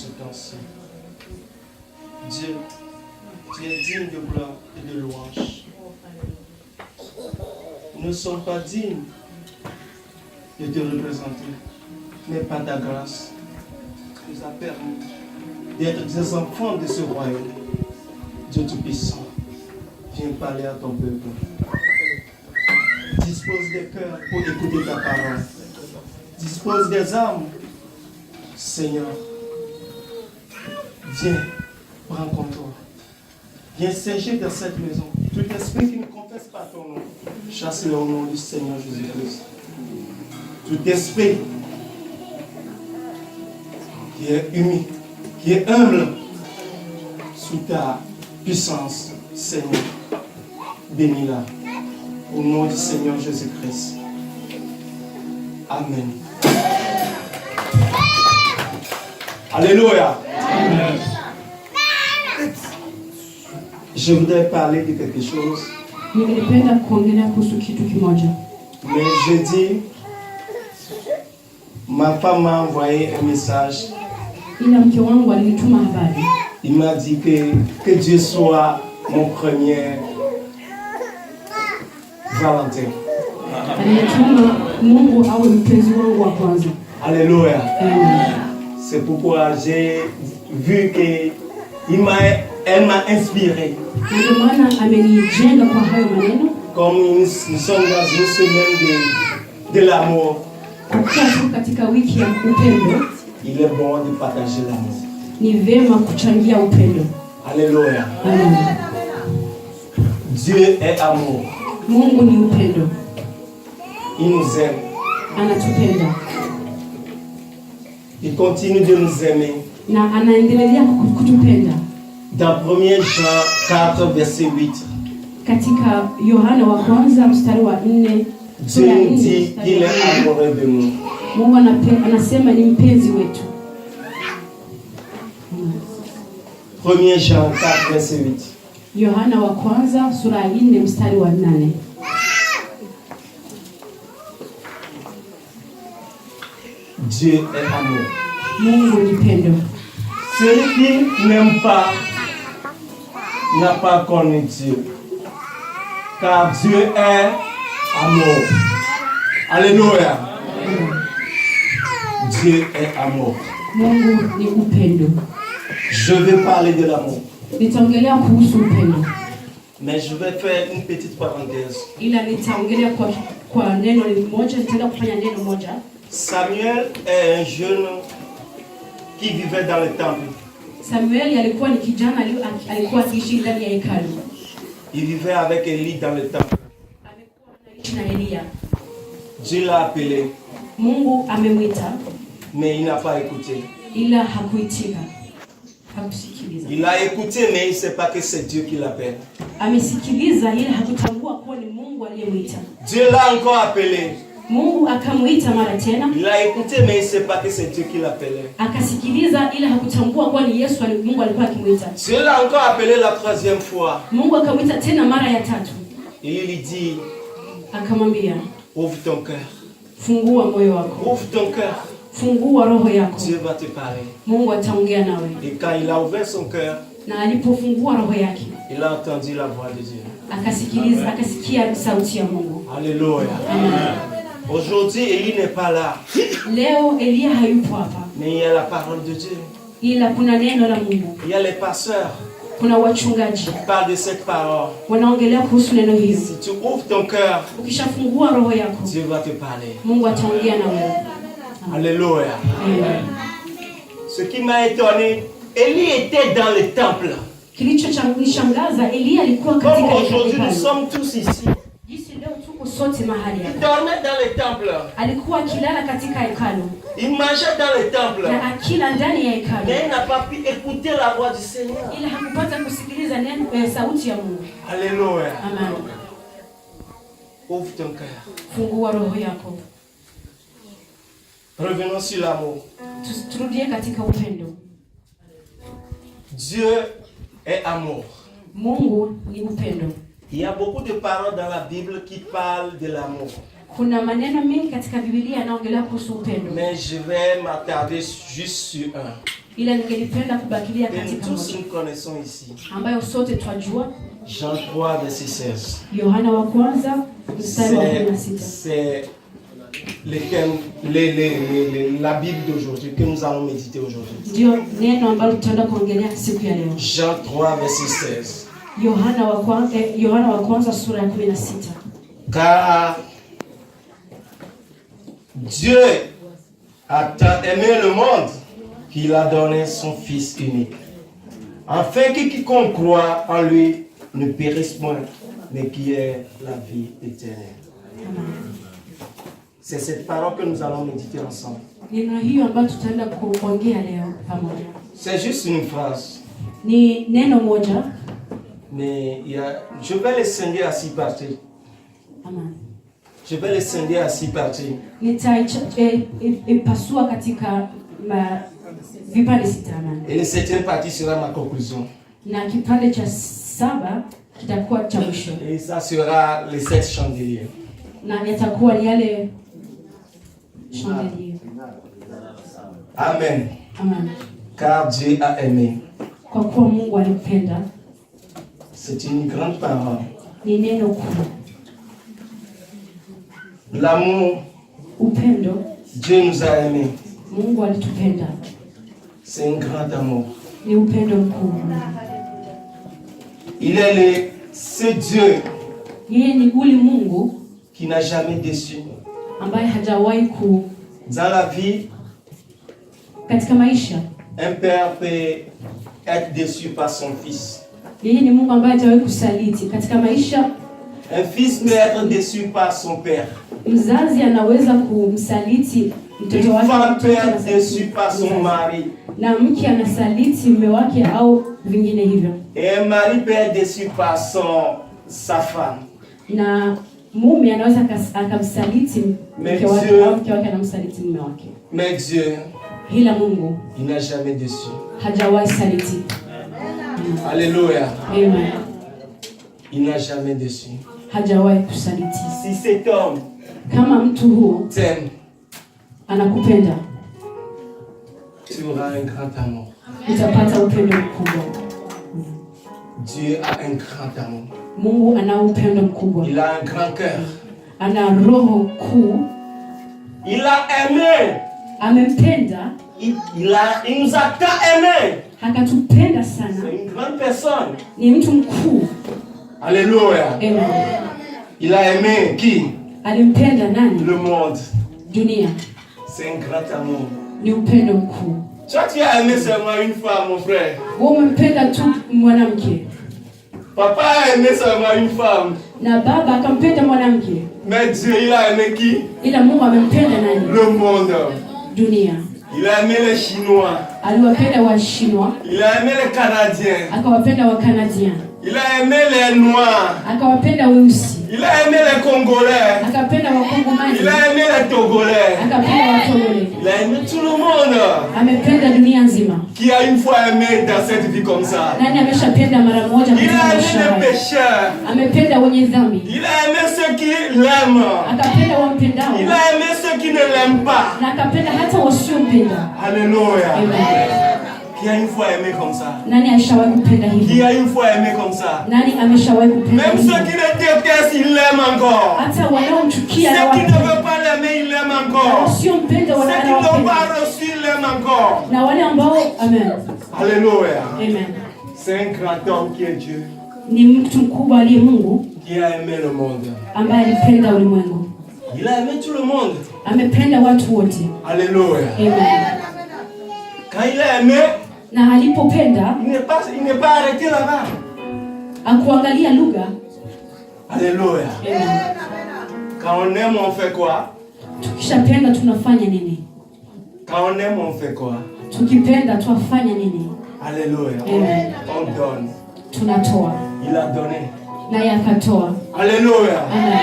ce temps-ci. Dieu, tu es digne de gloire et de louange. Nous ne sommes pas dignes de te représenter, mais par ta grâce, tu nous as permis d'être des enfants de ce royaume. Dieu Tout-Puissant, viens parler à ton peuple. Dispose des cœurs pour écouter ta parole. Dispose des âmes. Seigneur, viens, prends contrôle. Viens siéger dans cette maison. Tout esprit qui ne confesse pas ton nom, chasse-le au nom du Seigneur Jésus-Christ. Tout esprit qui est humide, qui est humble, sous ta puissance, Seigneur, bénis-la. Au nom du Seigneur Jésus-Christ. Amen. Alléluia. Amen. Je voudrais parler de quelque chose. Mais jeudi, ma femme m'a envoyé un message. Il m'a dit que Dieu soit mon premier Valentin. Alléluia. C'est pourquoi j'ai vu qu'elle m'a inspiré. Comme nous sommes dans une semaine de l'amour, il est bon de partager l'amour. Alléluia. Dieu est amour. Il nous aime. Il continue de nous aimer. Dans 1 Jean 4, verset 8. Dieu nous dit qu'il est amoureux de nous. 1 Jean 4, verset 8. Yohana wa kwanza sura ya 4 mstari wa 8. Dieu est amour. Mungu ni pendo. Celui qui n'aime pas n'a pas connu Dieu. Car Dieu est amour. Alléluia. Dieu est amour. Mungu ni upendo. Je vais parler de l'amour. Nitaongelea kuhusu upendo. Mais je vais faire une petite parenthèse. Ila nitaongelea kwa neno moja, nitaenda kufanya neno moja. Samuel est un jeune qui vivait dans le temple. Samuel alikuwa ni kijana alikuwa akiishi ndani ya hekalu. Il vivait avec Élie dans le temple. Alikuwa anaishi na Elia. Dieu l'a appelé. Mungu amemwita. Mais il n'a pas écouté. Ila hakuitika. Hakusikiliza. Il a écouté mais il ne sait pas que c'est Dieu qui l'appelle. Amesikiliza ila hakutambua kuwa ni Mungu aliyemwita. Dieu l'a encore appelé. Mungu akamwita mara tena. Il a écouté mais il ne sait pas que c'est Dieu qui l'appelait. Akasikiliza ila hakutambua kuwa ni Yesu Mungu alikuwa akimwita. Dieu l'a encore appelé la troisième fois. Mungu akamwita tena mara ya 3. Et il lui dit, akamwambia, ouvre ton cœur. Fungua moyo wako. Ouvre ton cœur. Fungua roho yako. Dieu va te parler. Mungu ataongea nawe. Et quand il a ouvert son cœur, na alipofungua roho yake, il a entendu la voix de Dieu. Akasikia sauti ya Mungu. Alléluia. Amen. Aujourd'hui, Élie n'est pas là. Leo Elia hayupo hapa. Mais il y a la parole de Dieu. Ila kuna neno la Mungu. Il y a les pasteurs. Kuna wachungaji. Parle de cette parole. Wanaongelea kuhusu neno hili. Si tu ouvres ton cœur, ukishafungua roho yako, Dieu va te parler. Mungu ataongea na wewe. Alléluia. Amen. Ce qui m'a étonné, Élie était dans le temple. Kilichonishangaza, Elia alikuwa katika hekalu. Comme aujourd'hui nous sommes tous ici. Jinsi leo tuko sote mahali hapa. Il dormait dans le temple. Alikuwa akilala katika hekalu. Il mangeait dans le temple. Na akila ndani ya hekalu. Mais il n'a pas pu écouter la voix du Seigneur. Ila hakupata kusikiliza neno sauti ya Mungu. Alléluia. Amen. Ouvre ton cœur. Fungua roho yako. Revenons sur l'amour. Turudie katika upendo. Dieu est amour. Mungu ni upendo. Il y a beaucoup de paroles dans la Bible qui parlent de l'amour. Kuna maneno mengi katika Biblia yanaongelea kuhusu upendo. Mais je vais m'attarder juste sur un. ila ningelipenda kubakilia que katika nous tous moja nous connaissons ici. ambayo sote twajua, Jean 3, verset 16. Yohana wa kwanza mstari wa 16. C'est les thèmes, la Bible d'aujourd'hui que nous allons méditer aujourd'hui. Ndio neno ambalo tutaenda kuongelea siku ya leo. Jean 3, verset 16. Yohana wa kwanza sura ya 16. Car Dieu a tant aimé le monde qu'il a donné son Fils unique, afin que quiconque croit en lui ne périsse point, mais qui ait la vie éternelle. C'est cette parole que nous allons méditer ensemble. Neno hiyo ambayo tutaenda kuongea leo pamoja. C'est juste une phrase. Ni neno moja. Mais je vais le scinder à 6 parties. Amen. Je vais le scinder à 6 parties. Nitaipasua katika vipande 6. Amen. Et la 7e partie sera ma conclusion. Na kipande cha 7 kitakuwa cha mwisho. Et ça sera les 7 chandeliers. Na yatakuwa yale chandeliers. Amen. Amen. Car Dieu a aimé. Kwa kuwa Mungu alipenda. C'est une grande parole. Ni neno kuu. L'amour. Upendo. Dieu nous a aimés. Mungu alitupenda. C'est un grand amour. Ni upendo mkuu. Il est ce Dieu. Yeye ni ule Mungu qui n'a jamais déçu. Ambaye hajawahi ku. Dans la vie, katika maisha, un père peut être déçu par son fils. Yeye ni Mungu ambaye hajawahi kusaliti katika maisha. Un fils peut être déçu par son père. Mzazi anaweza kumsaliti mtoto wake. Une femme peut être déçue par son mari. Na mke anasaliti mume wake au vingine hivyo. Et un mari peut être déçu par sa femme. Na mume anaweza akamsaliti mke wake au mke wake anamsaliti mume wake. Mais Dieu, ila Mungu, il n'a jamais déçu. Hajawahi saliti. Alléluia. Amen. Il n'a jamais déçu. Hajawahi kusaliti. Si cet homme kama mtu huo t'aime, anakupenda, tu auras un grand amour. Utapata upendo mkubwa. Dieu a un grand amour. Mungu ana upendo mkubwa. Il a un grand cœur. Ana roho kuu. Il a aimé. Amempenda. Il nous a tant aimé. Akatupenda sana. C'est une grande personne. Ni mtu mkuu. Alléluia. Amen. Il a aimé qui? Alimpenda nani? Le monde. Dunia. C'est un grand amour. Ni upendo mkuu. Toi, tu as aimé seulement une femme, mon frère. Wewe umempenda tu mwanamke. Papa a aimé seulement une femme. Na baba akampenda mwanamke. Mais Dieu, il a aimé qui? Ila Mungu amempenda nani? Le monde. Dunia. Il a aimé les Chinois. Aliwapenda wa Chinois. Il a aimé les Canadiens. Akawapenda wa Canadiens. Il a aimé les Noirs. Akawapenda weusi. Il a aimé les Congolais. Akapenda wa Kongomani. Il a aimé les Togolais. Akapenda wa Togolais. Il a aimé tout le monde. Amependa dunia nzima. Qui a une fois aimé dans cette vie comme ça? Nani ameshapenda mara moja Il a aimé les pécheurs. Amependa wenye dhambi. Il a aimé ceux qui l'aiment. Akapenda wampendao. Il a aimé ceux qui ne l'aiment pas. Na akapenda hata wasiompenda. Alléluia. Amen. Qui a une fois aimé comme ça? Nani alishawahi kupenda hivi? Qui a une fois aimé comme ça? Nani ameshawahi kupenda Même hivi? ceux qui le détestent, ils l'aiment encore. Hata wanaomchukia na Ceux qui ne wapenda. veulent pas l'aimer, ils l'aiment encore. Wasiompenda Ceux qui ne l'ont wanawapenda. pas reçu, ils l'aiment encore. Na wale ambao amen. Alléluia. Amen. C'est un grand homme qui est Dieu. Ni mtu mkubwa aliye Mungu Qui a aimé le monde. ambaye alipenda ulimwengu. Il a aimé tout le monde. Amependa watu wote. Alléluia. Amen. Quand il a aimé, Na alipopenda, il n'est pas arrêté là-bas. akuangalia lugha. Alléluia. Amen. Quand on aime, on fait quoi? Tukishapenda tunafanya nini? Quand on aime, on fait quoi? Tukipenda twafanya nini? Alléluia. Amen. On donne. Tunatoa. Il a donné. Naye akatoa. Alléluia. Amen.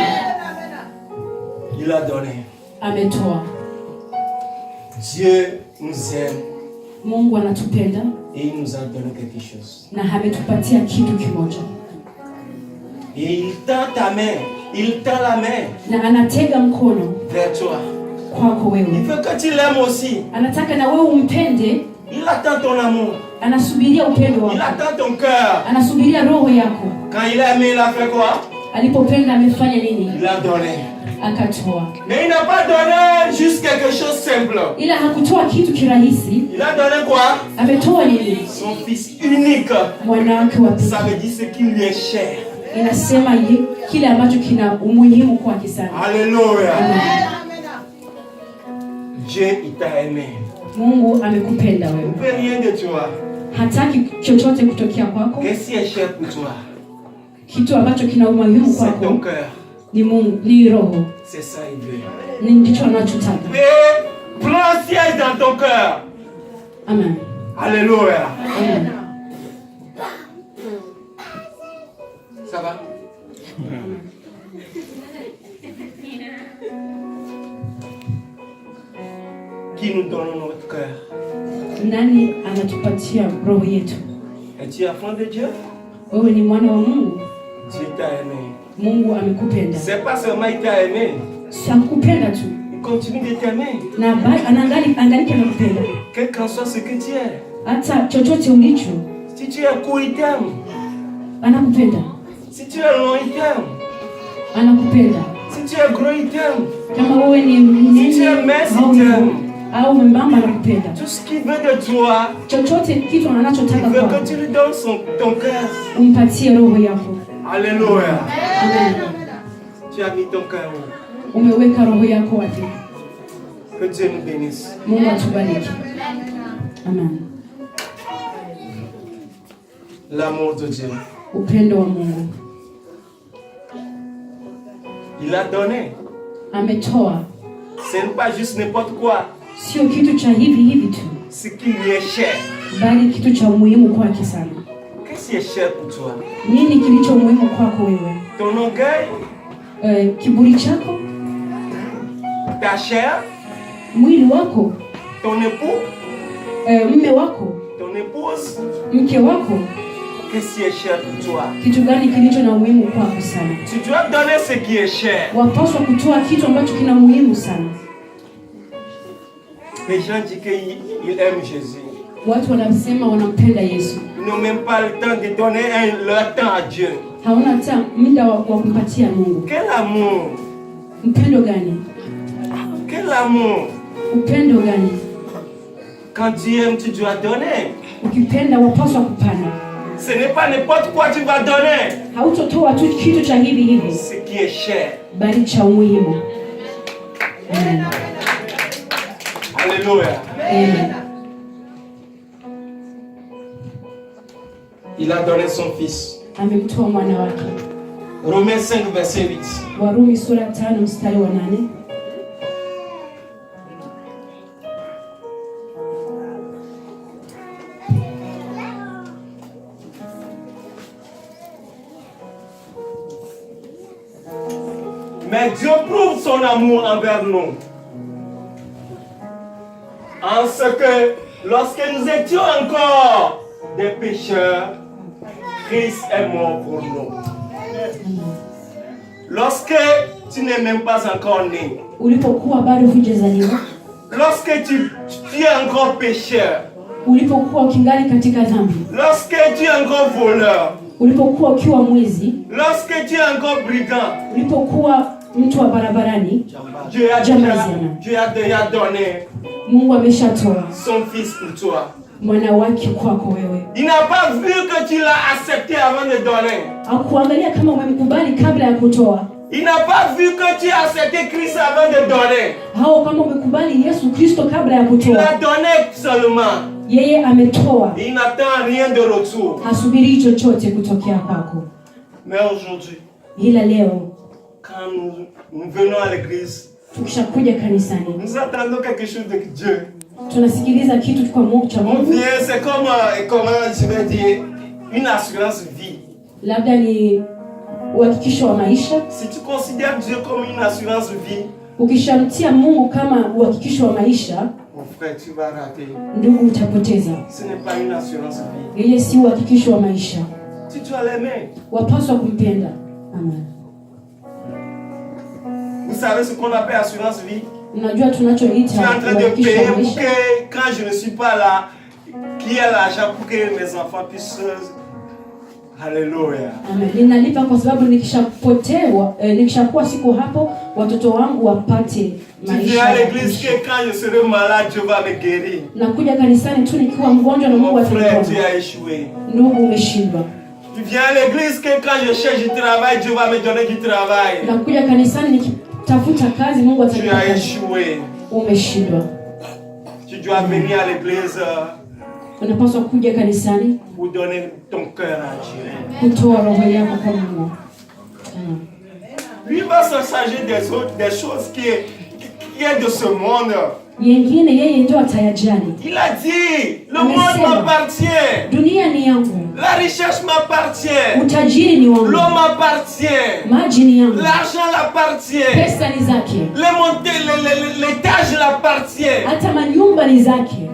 Il a donné. Ametoa. Dieu nous aime Mungu anatupenda et il nous a donné quelque chose. na ametupatia kitu kimoja. Et il tend ta main. Il tend la main Na anatega mkono vers toi. kwako Il wewe. veut que tu l'aimes aussi. Anataka na wewe umpende Il attend ton amour. Anasubiria upendo wako. Il attend ton cœur. Anasubiria roho yako. Quand il a aimé, il a fait quoi? Alipopenda amefanya nini? Il a donné. Akatoa. Mais il n'a pas donné juste quelque chose de simple. Ila hakutoa kitu kirahisi. Il a donné quoi? Ametoa nini? Son fils unique. Mwana wake wa pekee. Ça veut dire ce qui lui est cher. Inasema kile ambacho kina umuhimu kwake sana. Alléluia. Dieu il t'a aimé. Mungu amekupenda wewe. Il ne peut rien de toi. Hataki chochote kutokea kwako. Qu'est-ce qui est cher pour toi? Kitu ambacho kina umuhimu C'est ton kwako cœur. ni Mungu, ni roho. C'est ça il veut. Ni ndicho anachotaka. Et prends siège dans ton cœur. Amen. Alléluia. Amen. Ça va? Qui nous donne notre cœur? Nani anatupatia roho yetu? Es-tu enfant de Dieu? Wewe ni mwana wa Mungu. Dieu t'a aimé. Mungu amekupenda. C'est pas seulement il t'a aimé. Sakupenda tu. Il continue de t'aimer. Na anangali anakupenda. Quel qu'en soit ce que tu es. Hata chochote ulicho. Si tu es court, il t'aime. Anakupenda. Si tu es long, il t'aime. Anakupenda. Si tu es gros, il t'aime. Kama wewe ni mnene, Si tu es mince, il t'aime. au mwembamba anakupenda. Tout ce qu'il veut de toi, Chochote kitu anachotaka il veut kwako. que tu lui donnes ton cœur. Umpatie roho yako. Alléluia. Amen. Tu as mis ton cœur où? Umeweka roho yako wapi? Que Dieu nous bénisse. Mungu atubariki. Amen. L'amour de Dieu. Upendo wa Mungu. Il a donné. Ametoa. Ce n'est pas juste n'importe quoi. Sio kitu cha hivi tu. Ce qui lui est cher. Bali kitu cha umuhimu kwake sana. Qu'est-ce qui est cher pour toi? Nini kilicho muhimu kwako wewe? Ton orgueil? Kiburi chako? Ta chair? Mwili wako? Ton époux? Mume wako? Ton épouse? Mke wako? Qu'est-ce qui est cher pour toi? Kitu gani kilicho na umuhimu kwako sana? Tu dois donner ce qui est cher. Wapaswa kutoa kitu ambacho kina umuhimu sana. Les gens disent qu'ils aiment Jésus. Watu wanasema wanampenda Yesu. Ils n'ont même pas le temps de donner leur temps à Dieu. Hawana hata muda wa kumpatia Mungu. Quel amour! Upendo gani? Quel amour! Upendo gani? Quand tu aimes, tu dois donner. Ukipenda wapaswa kupana. Ce n'est pas n'importe quoi tu vas donner. Hautotoa tu kitu cha hivi. Ce qui est cher. Bali cha umuhimu. Amen. Alléluia. Amen. Il a donné son fils. Amemtoa mwana wake. Romains 5 verset 8. Warumi sura 5 mstari wa 8. Mais Dieu prouve son amour envers nous. En ce que, lorsque nous étions encore des pécheurs, Christ est mort pour nous. Lorsque tu n'es même pas encore né. Ulipokuwa bado hujazaliwa. Lorsque tu es encore pécheur. Ulipokuwa ukingali katika dhambi. Lorsque tu es encore voleur. Ulipokuwa ukiwa mwizi. Lorsque tu es encore brigand. Ulipokuwa mtu wa barabarani. Dieu a déjà donné Mungu ameshatoa son fils pour toi. Mwana wake kwako wewe. Il n'a pas vu que tu l'as accepté avant de donner. Hakuangalia kama umemkubali kabla ya kutoa. Il n'a pas vu que tu as accepté Christ avant de donner. Hao kama umekubali Yesu Kristo kabla ya Il kutoa. a donné seulement. Yeye ametoa. Il n'attend rien de retour. Hasubiri chochote kutokea kwako. Mais aujourd'hui, Ila leo quand nous venons à l'église, tukishakuja kanisani, nous attendons quelque chose de Dieu. tunasikiliza kitu kwa Mungu cha On Mungu. vient, c'est comme, comment je vais dire, une assurance vie. Labda ni uhakikisho wa maisha. Si tu considères Dieu comme une assurance vie, ukishamtia Mungu kama uhakikisho wa maisha, mon frère, tu vas rater. Ndugu, utapoteza. Ce n'est pas une assurance vie. Yeye si uhakikisho wa maisha. Tu dois l'aimer. Wapaswa kumpenda. Amen. Vous savez ce qu'on appelle assurance vie? Unajua tunachoita tu es en train de payer pour que quand je ne suis pas là, gaspiller l'argent pour que mes enfants puissent. Alléluia. Amen. Ninalipa kwa sababu nikishakuwa siko hapo watoto wangu wapate maisha. Tu viens à l'église que quand je serai malade, Dieu va me guérir. Nakuja kanisani tu nikiwa mgonjwa na Mungu ataniponya. Mon frère, tu as échoué. Ndugu, umeshindwa. Tu viens à l'église que quand je cherche du travail, Dieu va me donner du travail. Nakuja kanisani nikitafuta kazi, Mungu atanipa. Tu as échoué. Umeshindwa. Tu dois venir à l'église. Unapaswa kuja kanisani pour donner ton cœur à Dieu. Kutoa roho yako kwa Mungu. Lui va se charger des choses qui est de ce monde. Yengine yeye ndio atayajali. Il a dit, le monde m'appartient. Dunia ni yangu. La richesse m'appartient. Utajiri ni wangu. L'eau m'appartient. Maji ni yangu. L'argent l'appartient. Pesa ni zake. L'étage l'appartient. Hata manyumba ni zake.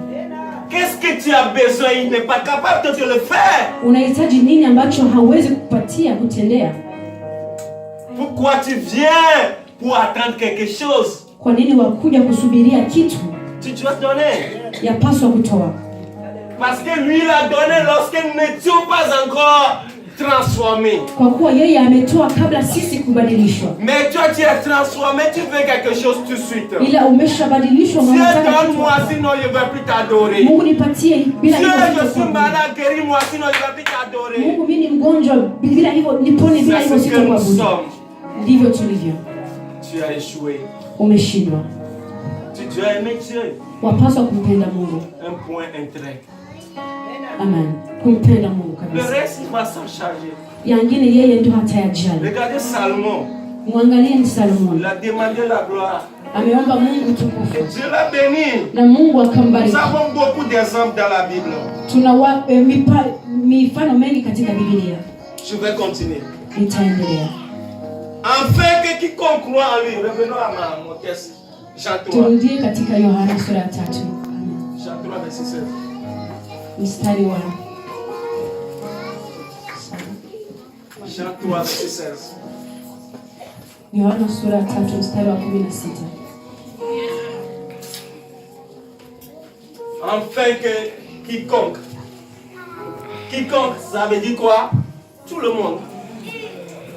Qu'est-ce que tu as besoin? Il n'est pas capable de te le faire. Unahitaji nini ambacho hawezi kupatia kutendea? Pourquoi tu viens pour attendre quelque chose? Kwa nini wakuja kusubiria kitu? Tu dois donner. Yapaswa kutoa. Parce que lui il a donné lorsque nous n'étions pas encore transformés. Kwa kuwa yeye ametoa kabla sisi kubadilishwa. Mais toi tu es transformé, tu veux quelque chose tout de suite. Ila umeshabadilishwa Dieu donne-moi sinon je ne vais plus t'adorer. Mungu nipatie bila hivyo. hivyo. Dieu je suis malade, guéris-moi sinon je ne vais plus t'adorer. Mungu mimi ni mgonjwa bila hivyo nipone bila hivyo sitakuabudu. Ndivyo tulivyo. Tu as échoué. Umeshindwa. Tu dois aimer Dieu. Wapaswa kumpenda Mungu. Un point, un trait. Amen. Kumpenda Mungu Le kabisa. reste il va s'en charger. Yangine yeye ndio hatayajali. Regardez Salomon. Muangalie ni Salomon. Il a demandé la gloire. Ameomba Mungu tukufu. Dieu l'a béni. Na Mungu akambariki. Nous avons beaucoup d'exemples dans la Bible. Tuna mifano mengi katika Biblia. Je vais continuer. Nitaendelea. Enfin que quiconque croit en lui. Revenons à mon texte. Jean 3. Turudie katika Yohana sura ya 3. Jean 3 verset 16. Mstari wa Jean 3 verset 16. Yohana sura ya 3 mstari wa 16. Enfin que quiconque. Quiconque, ça veut dire quoi? Tout le monde.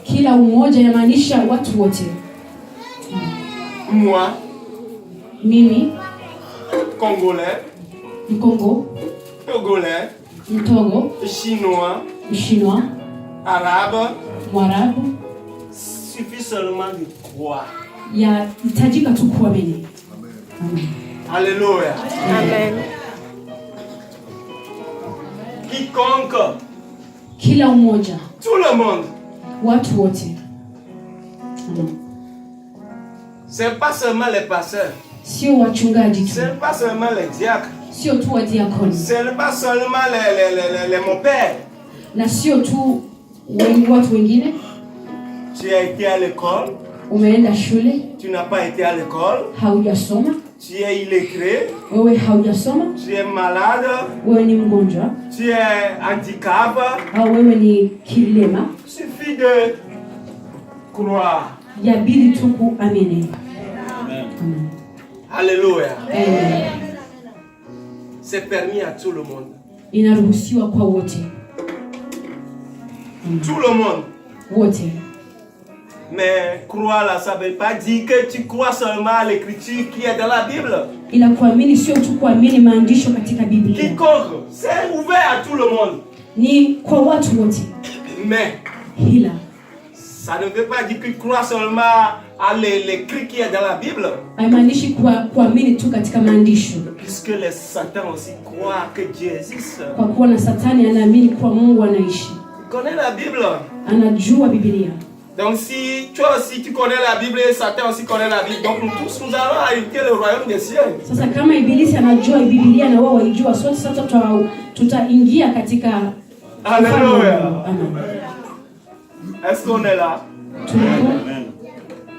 Kila umoja yamaanisha watu wote. Moi, mimi, Congolais, Mkongo, Togolais, Mtogo, Chinois, Mshinwa, Arabe, Mwarabu, suffit seulement de croire. Yahitajika tu kuamini. Amen. Alléluia. Amen. Quiconque, Kila umoja, tout le monde. watu wote. Amen. C'est pas seulement les pasteurs. Sio wachungaji tu. C'est pas seulement les diacres. Sio tu wadiakoni. C'est pas seulement les mon père. Na sio tu watu wengine. Tu as été à l'école. Umeenda shule. Tu n'as pas été à l'école. Haujasoma. Tu es illettré. Wewe haujasoma. Tu es malade. Wewe ni mgonjwa. Tu es handicap. Au wewe ni kilema. Suffit de croire. Yabidi tu kuamini. Amen. Alléluia. Amen. C'est permis à tout le monde. Inaruhusiwa kwa wote. Tout le monde. Wote. Mais croire là, ça ne veut pas dire que tu crois seulement à l'écriture qui est dans la Bible. Ila kuamini sio tu kuamini maandisho katika Biblia. Quiconque, c'est ouvert à tout le monde. Ni kwa watu wote. Mais Ila ça ne veut pas dire que tu crois seulement à l'écrit qui est dans la Bible. haimaanishi kuamini tu katika maandisho. Puisque les satans aussi croient que Dieu existe. Kwa kuwa na Satani anaamini kuwa Mungu anaishi. Tu connais la Bible. Anajua Biblia. Donc si toi aussi tu connais la Bible et Satan aussi connaît la Bible, donc nous tous nous allons hériter le royaume des cieux. Sasa kama Ibilisi anajua Biblia na wao waijua, sote sasa tutaingia katika Alléluia. Amen. Est-ce qu'on est là? Amen.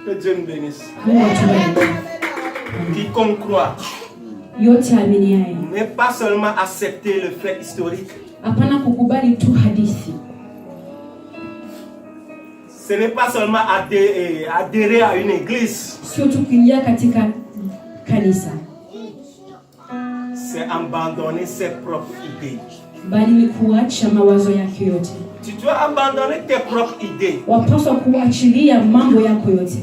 Que Dieu nous bénisse. Mungu atubariki. Quiconque croit Yote aminiaye. n'est pas seulement accepter le fait historique. Hapana kukubali tu hadithi. Ce n'est pas seulement adhérer à une église. Sio tu kuingia katika kanisa. c'est abandonner ses propres idées. bali ni kuacha mawazo yake yote. Tu dois abandonner tes propres idées. Wapaswa kuachilia mambo yako yote.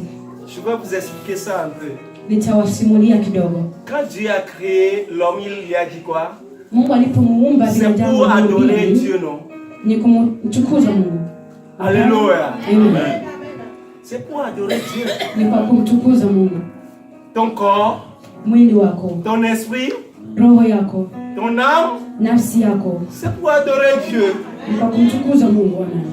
Je vais vous expliquer ça un peu. Nitawasimulia kidogo. Quand Dieu a créé l'homme, il lui a dit quoi? Mungu alipomuumba C'est binadamu pour adorer Dieu, non? ni kumtukuza Mungu. Alléluia. Amen. C'est pour adorer Dieu. Ni kwa kumtukuza Mungu. Ton corps, Mwili wako, ton esprit, roho yako, ton âme, nafsi yako, c'est pour adorer Dieu. ni kwa kumtukuza Mungu. Amen.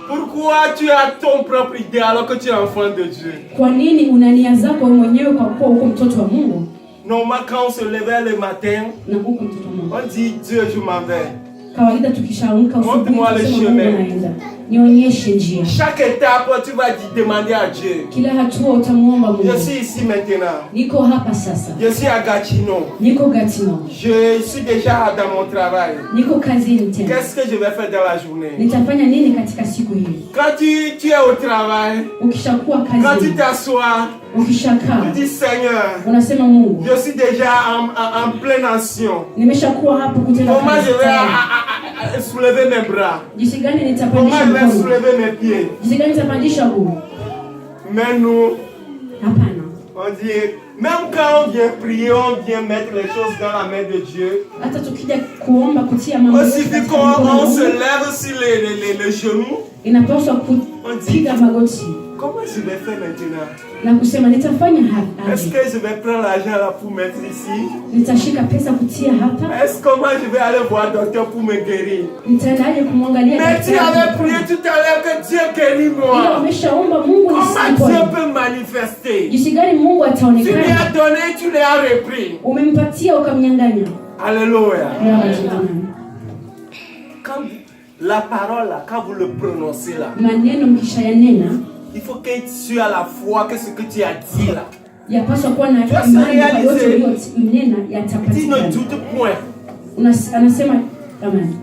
Pourquoi tu as ton propre idée alors que tu es enfant de Dieu? Kwa nini una nia zako wewe mwenyewe kwa kuwa uko mtoto wa Mungu? Normalement, quand on se levait le matin, Na uko mtoto wa Mungu. on dit Dieu, je m'en vais. Kawaida tukishaamka usiku Montre-moi le tunasema Mungu chemin. anaenda. Nionyeshe njia. Chaque étape, tu vas demander à Dieu. Kila hatua utamuomba Mungu. Je suis ici maintenant. Niko hapa sasa. Je suis à Gatineau. Niko Gatineau. Je suis déjà dans mon travail. Niko kazini tena. Qu'est-ce que je vais faire dans la journée? Nitafanya nini katika siku hii? Quand tu es au travail, Ukishakuwa quand tu kazini, t'assois, ukishakaa, tu dis Seigneur, unasema Mungu, je suis déjà en pleine action. nimeshakuwa hapo kutenda Comment kazi je vais tayari. soulever mes bras? Jinsi gani Comment nitapandisha je vais mkono? soulever mes pieds? Jinsi gani nitapandisha mguu? Mais nous, Hapana. on dit, même quand on vient prier, on vient mettre les choses dans la main de Dieu. Hata tukija kuomba kutia mambo Aussi yote vite katika mikono ya qu'on se Mungu, lève sur les genoux, inapaswa kupiga magoti comment je vais faire maintenant? na kusema nitafanya hapa. Est-ce que je vais prendre l'argent là pour mettre ici? Nitashika pesa kutia hapa. Est-ce comment je vais aller voir le docteur pour me guérir? Nitaendaje kumwangalia Mais tu avais prié tout à l'heure que Dieu guérit Ila moi. umeshaomba Mungu Comment Dieu nisipone. peut manifester? Jinsi gani Mungu Tu lui ataonekana? as donné, tu lui as repris. Umempatia ukamnyang'anya. Alléluia. Amen. Quand la parole là, quand vous le prononcez là, Maneno mkishayanena il faut que tu aies la foi que ce que tu as dit là. yapaswa kuwa na Just imani kwa realize. yote uliyonena Tu ne yatapatikana. doute point. Anasema amen.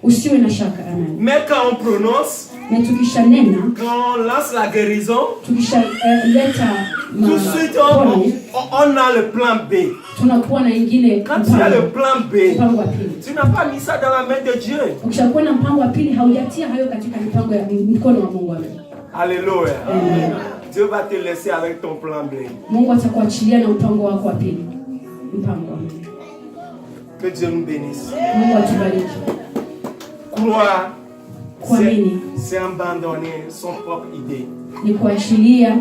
Usiwe na shaka. Amen. Mais quand on prononce, Na tukishanena, quand on lance la guérison, tukishaleta tout de suite on a le plan B. tunakuwa na ingine Quand tu as le plan B, mpango wa pili. tu n'as pas mis ça dans la main de Dieu. Ukishakuwa na mpango wa pili haujatia hayo katika mipango ya mkono wa Mungu. Amen. Alléluia. Amen. Dieu va te laisser avec ton plan B. Mungu atakuachilia na mpango wako wa pili. Mpango wa Mungu. Que Dieu nous bénisse. Mungu atubariki. Croire, Kuamini c'est abandonner son propre idée. ni kuachilia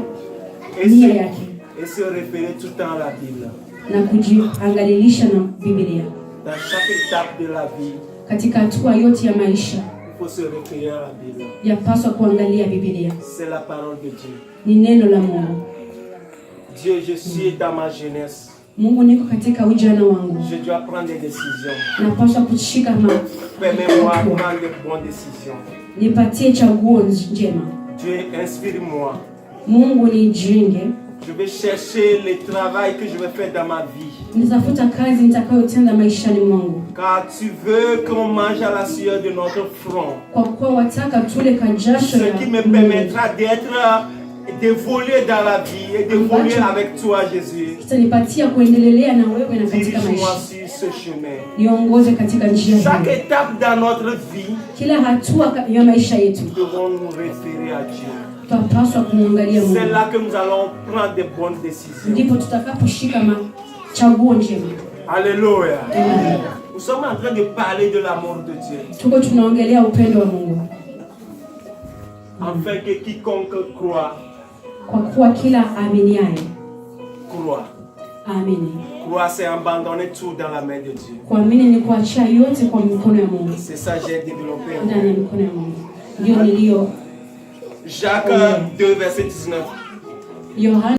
Et nia yake se référer tout le temps à la Bible. na kujiangalilisha na Biblia. Dans chaque étape de la vie, Katika hatua yote ya maisha il faut se référer à la Bible. yapaswa kuangalia Biblia. C'est la parole de Dieu. Ni neno la Mungu. Dieu, je suis dans ma jeunesse. Mungu, niko katika ujana wangu, Je dois prendre des décisions. napaswa kushika Permets-moi de prendre de bonnes décisions. nipatie chaguo njema. Dieu, inspire-moi. Mungu nijenge, Je vais chercher le travail que je vais faire dans ma vie. nitafuta kazi nitakayotenda maishani mwangu, Car tu veux qu'on mange à la sueur de notre front. kwa kuwa wataka tule kajasho Ce ya qui me Mungu. permettra d'évoluer dans la vie et d'évoluer avec toi, Jésus. Kitanipatia kuendelea na wewe na katika Dirige-moi maisha. sur ce chemin. Niongoze katika njia Chaque hii. étape dans notre vie, Kila hatua ya maisha yetu nous devons nous référer à Dieu. tutapaswa kumwangalia C'est Mungu. là que nous allons prendre de bonnes décisions. Ndipo tutakaposhika chaguo njema. Alléluia. Amen. Nous sommes en train de parler de l'amour de Dieu. Tuko tunaongelea upendo wa Mungu. Afin que quiconque croit, Kwa kuwa kila aminiaye croit. aamini. Croire, c'est abandonner tout dans la main de Dieu. Kuamini ni kuachia yote kwa mikono ya Mungu, C'est ça que j'ai développé. ndani ya mikono ya Mungu. Ndio nilio Jacques 2, verset 19. Yohana